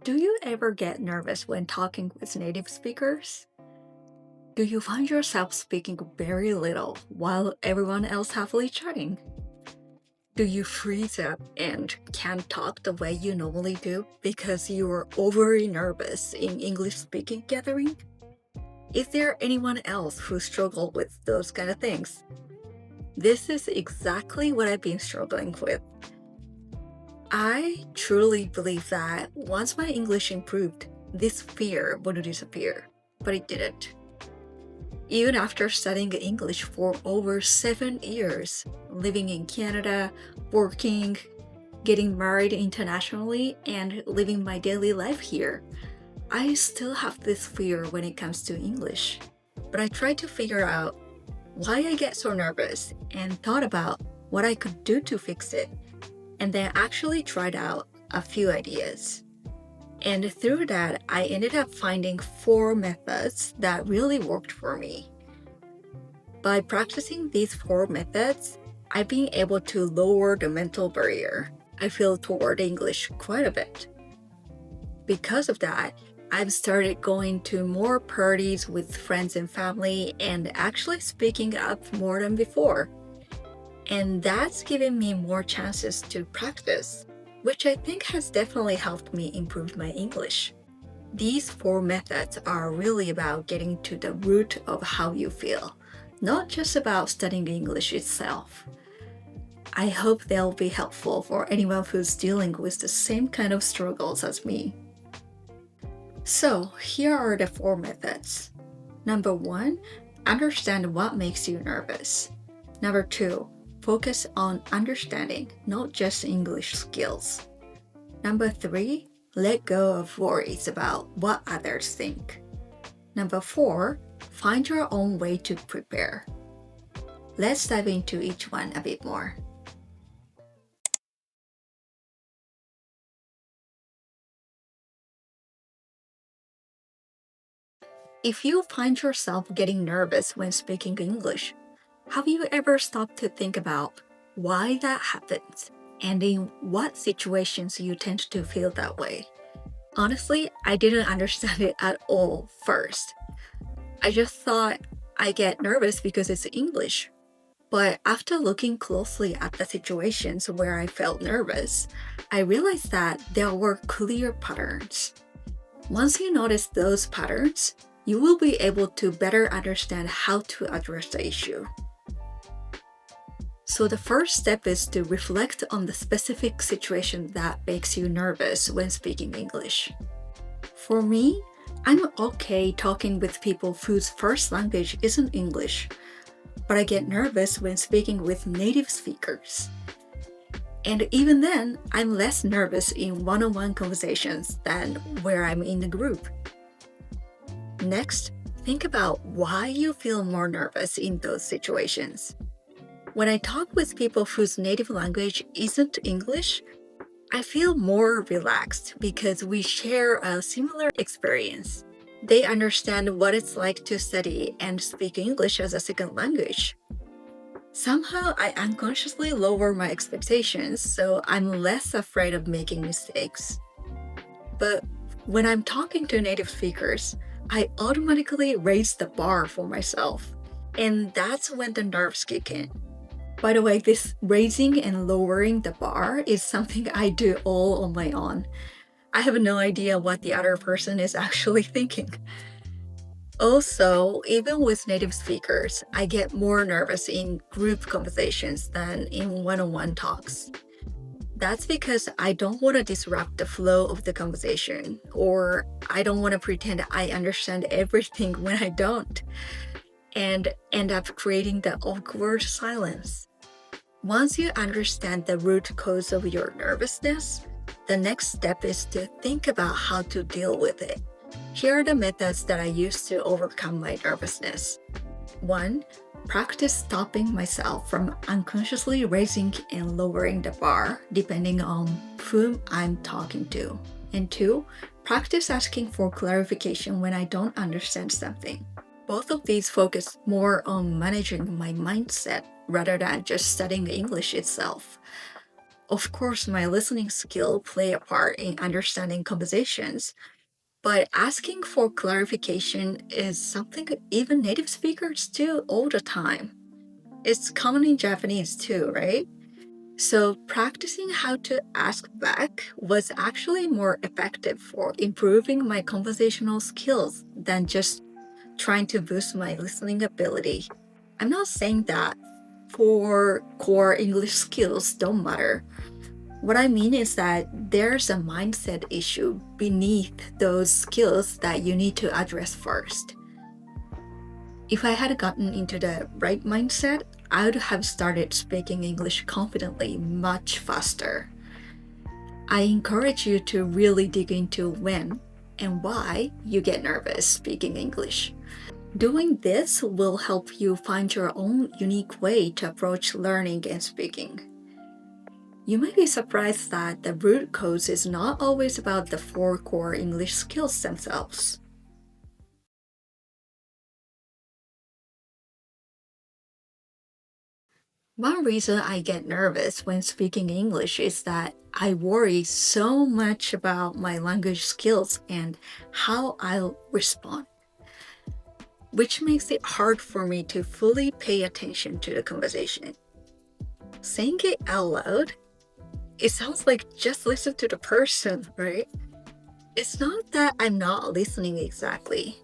Do you ever get nervous when talking with native speakers? Do you find yourself speaking very little while everyone else happily chatting? Do you freeze up and can't talk the way you normally do because you are overly nervous in English speaking gathering? Is there anyone else who struggled with those kind of things? This is exactly what I've been struggling with. I truly believe that once my English improved, this fear would disappear, but it didn't. Even after studying English for over 7 years, living in Canada, working, getting married internationally, and living my daily life here, I still have this fear when it comes to English. But I tried to figure out why I get so nervous and thought about what I could do to fix it, and then actually tried out a few ideas. And through that, I ended up finding 4 methods that really worked for me. By practicing these 4 methods, I've been able to lower the mental barrier I feel toward English quite a bit. Because of that, I've started going to more parties with friends and family and actually speaking up more than before. And that's given me more chances to practice, which I think has definitely helped me improve my English. These 4 methods are really about getting to the root of how you feel, not just about studying English itself. I hope they'll be helpful for anyone who's dealing with the same kind of struggles as me. So, here are the 4 methods. Number 1, understand what makes you nervous. Number 2, focus on understanding, not just English skills. Number 3, let go of worries about what others think. Number 4, find your own way to prepare. Let's dive into each one a bit more. If you find yourself getting nervous when speaking English, have you ever stopped to think about why that happens and in what situations you tend to feel that way? Honestly, I didn't understand it at all first. I just thought I get nervous because it's English. But after looking closely at the situations where I felt nervous, I realized that there were clear patterns. Once you notice those patterns, you will be able to better understand how to address the issue. So the first step is to reflect on the specific situation that makes you nervous when speaking English. For me, I'm okay talking with people whose first language isn't English, but I get nervous when speaking with native speakers. And even then, I'm less nervous in one-on-one conversations than where I'm in a group. Next, think about why you feel more nervous in those situations. When I talk with people whose native language isn't English, I feel more relaxed because we share a similar experience. They understand what it's like to study and speak English as a second language. Somehow, I unconsciously lower my expectations, so I'm less afraid of making mistakes. But when I'm talking to native speakers, I automatically raise the bar for myself, and that's when the nerves kick in. By the way, this raising and lowering the bar is something I do all on my own. I have no idea what the other person is actually thinking. Also, even with native speakers, I get more nervous in group conversations than in one-on-one talks. That's because I don't want to disrupt the flow of the conversation, or I don't want to pretend I understand everything when I don't, and end up creating the awkward silence. Once you understand the root cause of your nervousness, the next step is to think about how to deal with it. Here are the methods that I use to overcome my nervousness. 1. Practice stopping myself from unconsciously raising and lowering the bar depending on whom I'm talking to. And 2. Practice asking for clarification when I don't understand something. Both of these focus more on managing my mindset rather than just studying English itself. Of course, my listening skill play a part in understanding conversations, but asking for clarification is something even native speakers do all the time. It's common in Japanese too, right? So practicing how to ask back was actually more effective for improving my conversational skills than just trying to boost my listening ability. I'm not saying that for core English skills don't matter. What I mean is that there's a mindset issue beneath those skills that you need to address first. If I had gotten into the right mindset, I would have started speaking English confidently much faster. I encourage you to really dig into when and why you get nervous speaking English. Doing this will help you find your own unique way to approach learning and speaking. You might be surprised that the root cause is not always about the 4 core English skills themselves. One reason I get nervous when speaking English is that I worry so much about my language skills and how I'll respond, which makes it hard for me to fully pay attention to the conversation. Saying it out loud, it sounds like just listen to the person, right? It's not that I'm not listening exactly.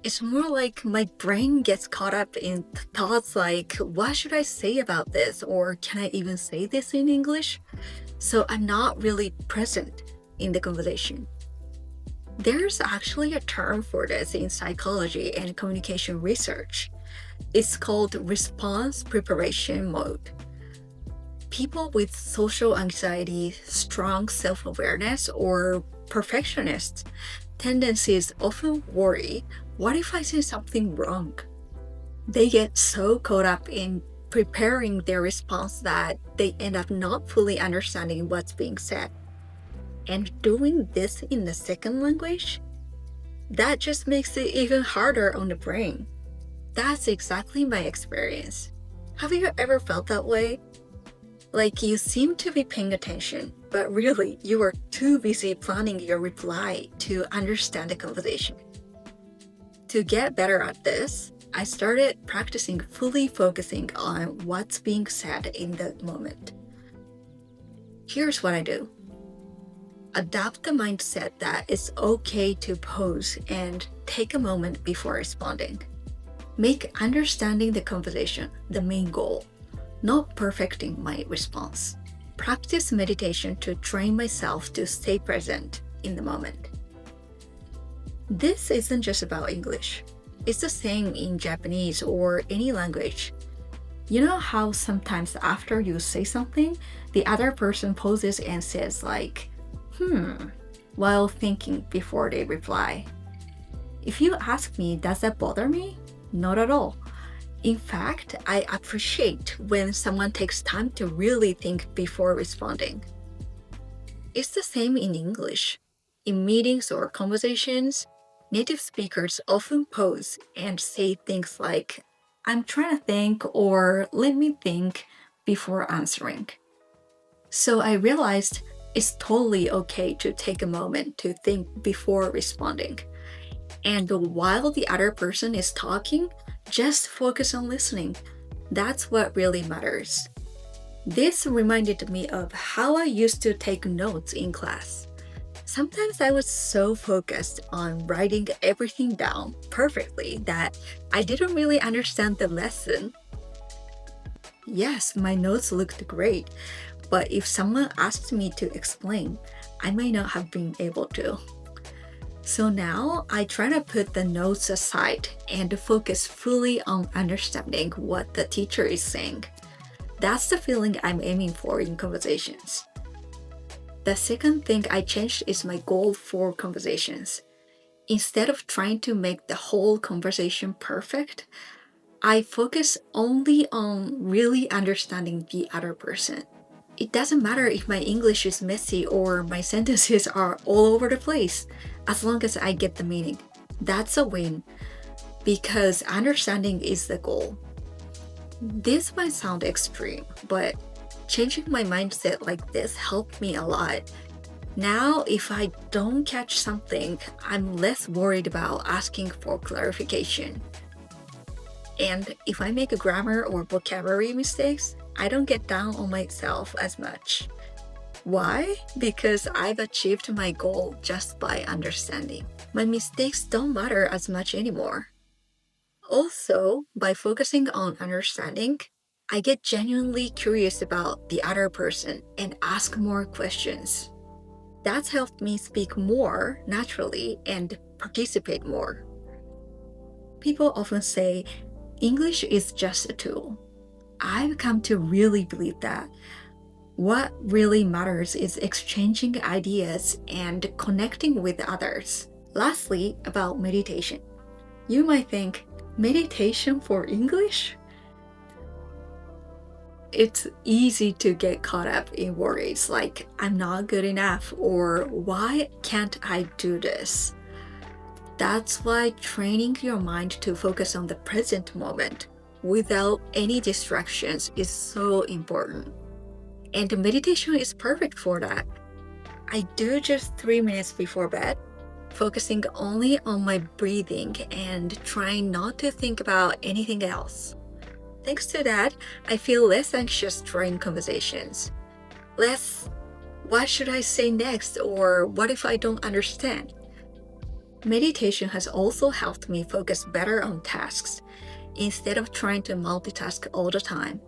It's more like my brain gets caught up in thoughts like, what should I say about this? Or can I even say this in English? So I'm not really present in the conversation. There's actually a term for this in psychology and communication research. It's called response preparation mode. People with social anxiety, strong self-awareness, or perfectionist tendencies often worry, what if I say something wrong? They get so caught up in preparing their response that they end up not fully understanding what's being said. And doing this in the second language, that just makes it even harder on the brain. That's exactly my experience. Have you ever felt that way? Like you seem to be paying attention, but really you are too busy planning your reply to understand the conversation. To get better at this, I started practicing fully focusing on what's being said in the moment. Here's what I do. Adopt the mindset that it's okay to pause and take a moment before responding. Make understanding the conversation the main goal, not perfecting my response. Practice meditation to train myself to stay present in the moment. This isn't just about English. It's the same in Japanese or any language. You know how sometimes after you say something, the other person pauses and says like, while thinking before they reply. If you ask me, does that bother me? Not at all. In fact, I appreciate when someone takes time to really think before responding. It's the same in English. In meetings or conversations, native speakers often pause and say things like, I'm trying to think or let me think before answering. So I realized it's totally okay to take a moment to think before responding. And while the other person is talking, just focus on listening. That's what really matters. This reminded me of how I used to take notes in class. Sometimes I was so focused on writing everything down perfectly that I didn't really understand the lesson. Yes, my notes looked great, but if someone asked me to explain, I may not have been able to. So now I try to put the notes aside and focus fully on understanding what the teacher is saying. That's the feeling I'm aiming for in conversations. The second thing I changed is my goal for conversations. Instead of trying to make the whole conversation perfect, I focus only on really understanding the other person. It doesn't matter if my English is messy or my sentences are all over the place, as long as I get the meaning. That's a win, because understanding is the goal. This might sound extreme, but Changing my mindset like this helped me a lot. Now, if I don't catch something, I'm less worried about asking for clarification. And if I make a grammar or vocabulary mistakes, I don't get down on myself as much. Why? Because I've achieved my goal just by understanding. My mistakes don't matter as much anymore. Also, by focusing on understanding, I get genuinely curious about the other person and ask more questions. That's helped me speak more naturally and participate more. People often say, English is just a tool. I've come to really believe that. What really matters is exchanging ideas and connecting with others. Lastly, about meditation. You might think, meditation for English? It's easy to get caught up in worries like, I'm not good enough, or why can't I do this? That's why training your mind to focus on the present moment without any distractions is so important. And meditation is perfect for that. I do just 3 minutes before bed, focusing only on my breathing and trying not to think about anything else. Thanks to that, I feel less anxious during conversations. Less, what should I say next, or what if I don't understand? Meditation has also helped me focus better on tasks instead of trying to multitask all the time.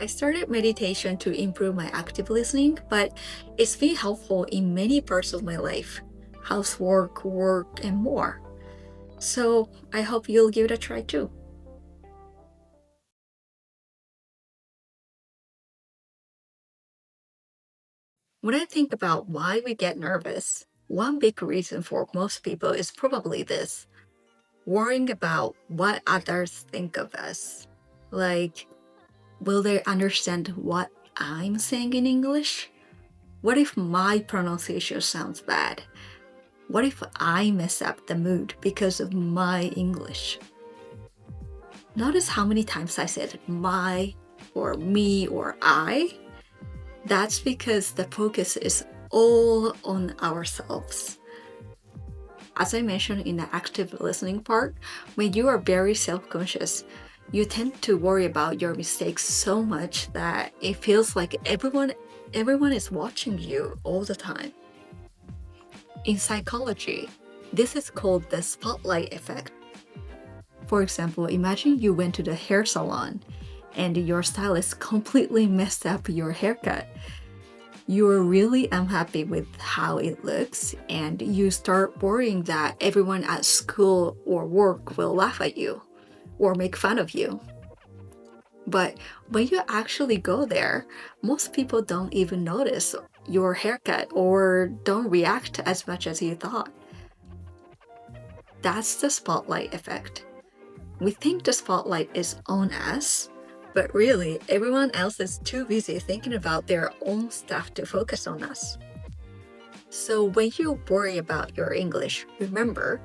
I started meditation to improve my active listening, but it's been helpful in many parts of my life, housework, work, and more. So I hope you'll give it a try too. When I think about why we get nervous, one big reason for most people is probably this: worrying about what others think of us. Like, will they understand what I'm saying in English? What if my pronunciation sounds bad? What if I mess up the mood because of my English? Notice how many times I said my, or me, or I? That's because the focus is all on ourselves. As I mentioned in the active listening part, when you are very self-conscious, you tend to worry about your mistakes so much that it feels like everyone is watching you all the time. In psychology, this is called the spotlight effect. For example, imagine you went to the hair salon and your stylist completely messed up your haircut. You're really unhappy with how it looks, and you start worrying that everyone at school or work will laugh at you or make fun of you. But when you actually go there, most people don't even notice your haircut or don't react as much as you thought. That's the spotlight effect. We think the spotlight is on us, but really, everyone else is too busy thinking about their own stuff to focus on us. So when you worry about your English, remember,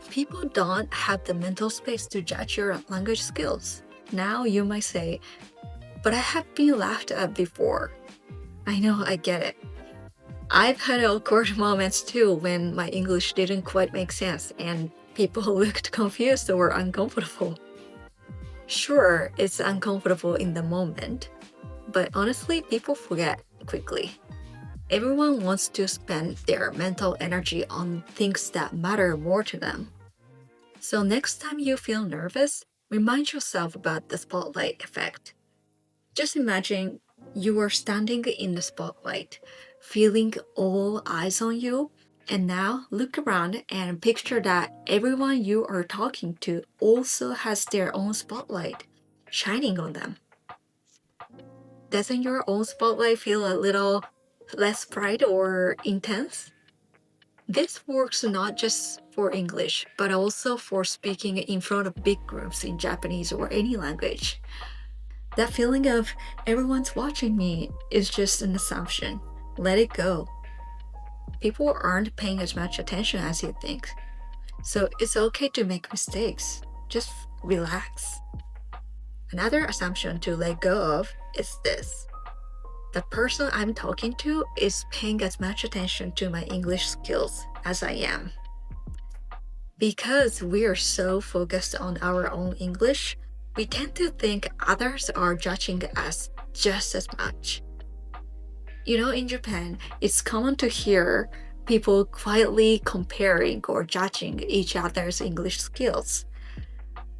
people don't have the mental space to judge your language skills. Now you might say, but I have been laughed at before. I know, I get it. I've had awkward moments too when my English didn't quite make sense and people looked confused or uncomfortable. Sure, it's uncomfortable in the moment, but honestly, people forget quickly. Everyone wants to spend their mental energy on things that matter more to them. So next time you feel nervous, remind yourself about the spotlight effect. Just imagine you are standing in the spotlight, feeling all eyes on you. And now look around and picture that everyone you are talking to also has their own spotlight shining on them. Doesn't your own spotlight feel a little less bright or intense? This works not just for English, but also for speaking in front of big groups in Japanese or any language. That feeling of everyone's watching me is just an assumption. Let it go. People aren't paying as much attention as you think. So it's okay to make mistakes. Just relax. Another assumption to let go of is this: the person I'm talking to is paying as much attention to my English skills as I am. Because we are so focused on our own English, we tend to think others are judging us just as much. In Japan, it's common to hear people quietly comparing or judging each other's English skills.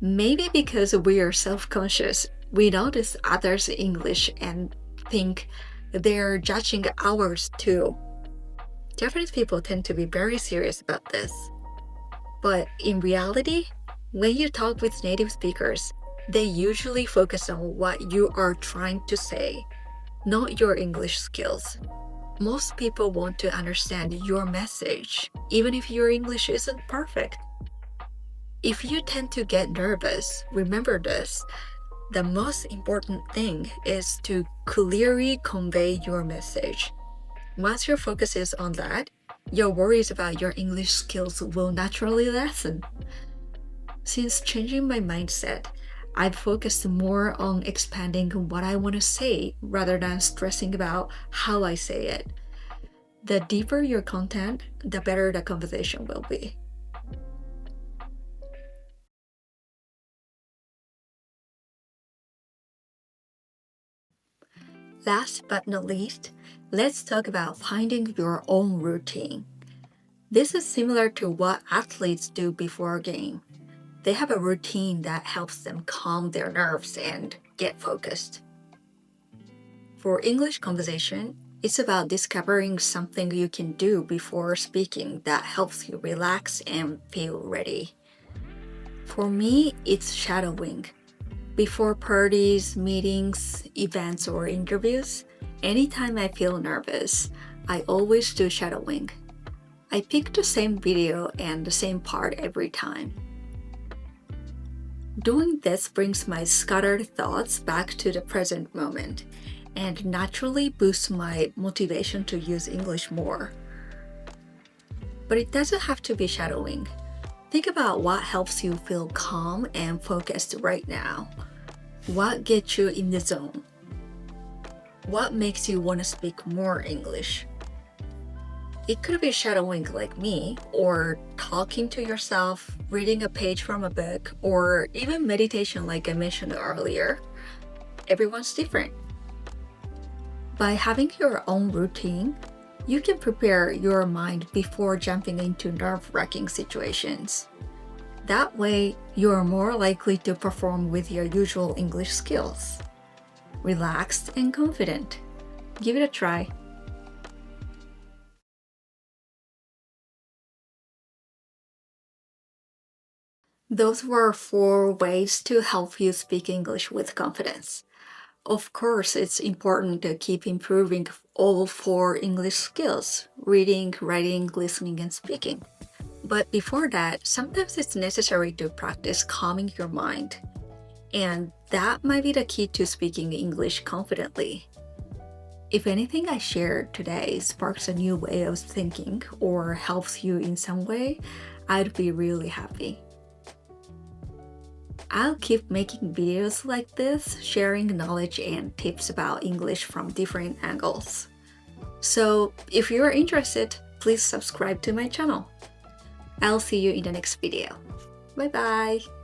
Maybe because we are self-conscious, we notice others' English and think they're judging ours too. Japanese people tend to be very serious about this. But in reality, when you talk with native speakers, they usually focus on what you are trying to say, not your English skills. Most people want to understand your message, even if your English isn't perfect. If you tend to get nervous, remember this. The most important thing is to clearly convey your message. Once your focus is on that, your worries about your English skills will naturally lessen. Since changing my mindset, I've focused more on expanding what I want to say rather than stressing about how I say it. The deeper your content, the better the conversation will be. Last but not least, let's talk about finding your own routine. This is similar to what athletes do before a game. They have a routine that helps them calm their nerves and get focused. For English conversation, it's about discovering something you can do before speaking that helps you relax and feel ready. For me, it's shadowing. Before parties, meetings, events, or interviews, anytime I feel nervous, I always do shadowing. I pick the same video and the same part every time. Doing this brings my scattered thoughts back to the present moment and naturally boosts my motivation to use English more. But it doesn't have to be shadowing. Think about what helps you feel calm and focused right now. What gets you in the zone? What makes you want to speak more English? It could be shadowing like me, or talking to yourself, reading a page from a book, or even meditation like I mentioned earlier. Everyone's different. By having your own routine, you can prepare your mind before jumping into nerve-wracking situations. That way, you are more likely to perform with your usual English skills. Relaxed and confident. Give it a try. Those were 4 ways to help you speak English with confidence. Of course, it's important to keep improving all 4 English skills: reading, writing, listening, and speaking. But before that, sometimes it's necessary to practice calming your mind. And that might be the key to speaking English confidently. If anything I shared today sparks a new way of thinking or helps you in some way, I'd be really happy. I'll keep making videos like this, sharing knowledge and tips about English from different angles. So if you're interested, please subscribe to my channel. I'll see you in the next video. Bye bye!